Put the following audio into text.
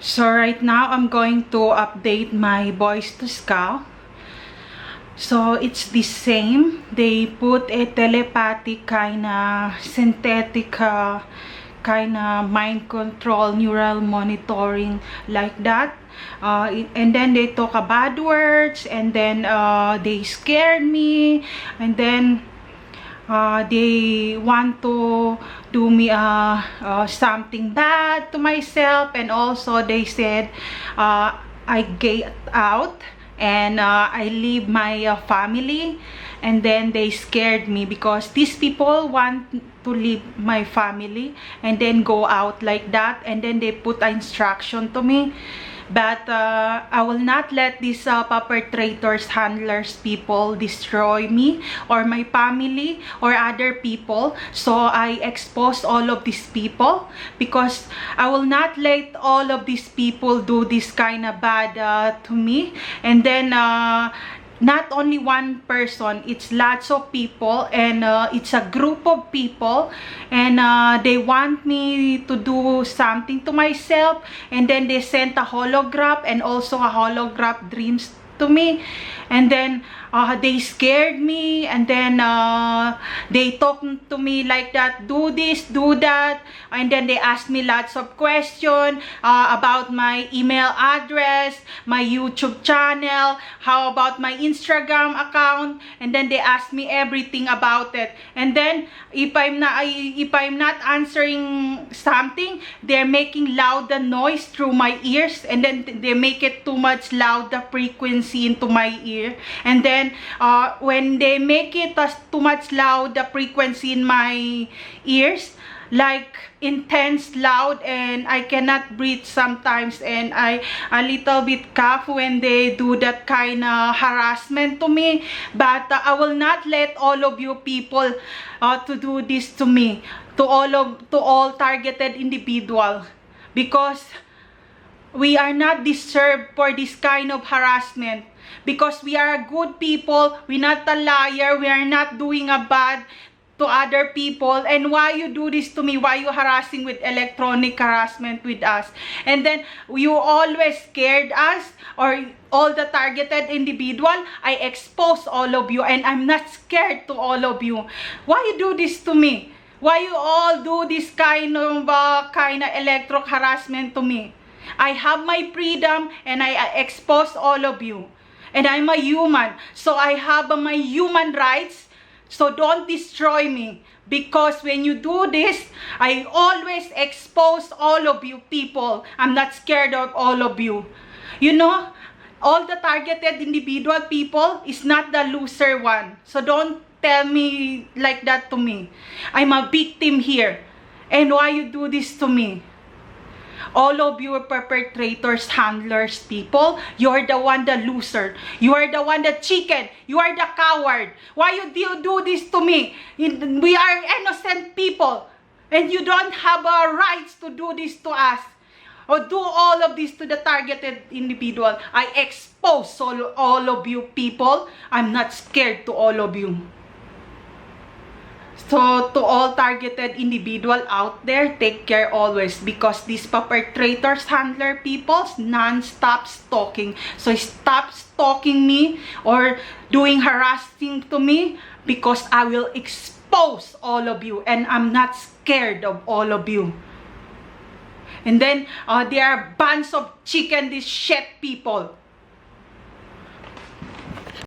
So right now, I'm going to update my Boys to Scout. So it's the same. They put a telepathic kinda synthetic kinda mind control neural monitoring like that. And then they talk a bad words, and then they scared me, and then they want to do me something bad to myself, and also they said I get out and I leave my family, and then they scared me because these people want to leave my family and then go out like that, and then they put an instruction to me. But I will not let these perpetrators, handlers, people destroy me or my family or other people. So I exposed all of these people because I will not let all of these people do this kind of bad to me. And then not only one person, it's lots of people, and it's a group of people, and they want me to do something to myself, and then they sent a holograph and also a holograph dreams to me, and then they scared me, and then they talked to me like that, do this, do that, and then they asked me lots of questions about my email address, my YouTube channel, how about my Instagram account, and then they asked me everything about it. And then if I'm not answering something, they're making loud the noise through my ears, and then they make it too much loud the frequency into my ear, and then when they make it too much loud the frequency in my ears, like intense loud, and I cannot breathe sometimes, and I a little bit cough when they do that kind of harassment to me. But I will not let all of you people to do this to me, to all targeted individual, because we are not deserved for this kind of harassment, because we are good people, we're not a liar, we are not doing a bad to other people. And why you do this to me? Why you harassing with electronic harassment with us? And then you always scared us, or all the targeted individual. I expose all of you, and I'm not scared to all of you. Why you do this to me? Why you all do this kind of electro harassment to me? I have my freedom, and I expose all of you. And I'm a human, so I have my human rights. So don't destroy me, because when you do this, I always expose all of you people. I'm not scared of all of you. You know, all the targeted individual people is not the loser one. So don't tell me like that to me. I'm a victim here. And why you do this to me? All of you perpetrators, handlers, people, you're the one, the loser. You are the one, the chicken. You are the coward. Why you do this to me? We are innocent people, and you don't have a rights to do this to us, or do all of this to the targeted individual. I expose all of you people. I'm not scared to all of you. So, to all targeted individual out there, take care always, because these perpetrators, handler peoples, non-stop stalking. So, stop stalking me or doing harassing to me, because I will expose all of you, and I'm not scared of all of you. And then, there are bunch of chicken, these shit people.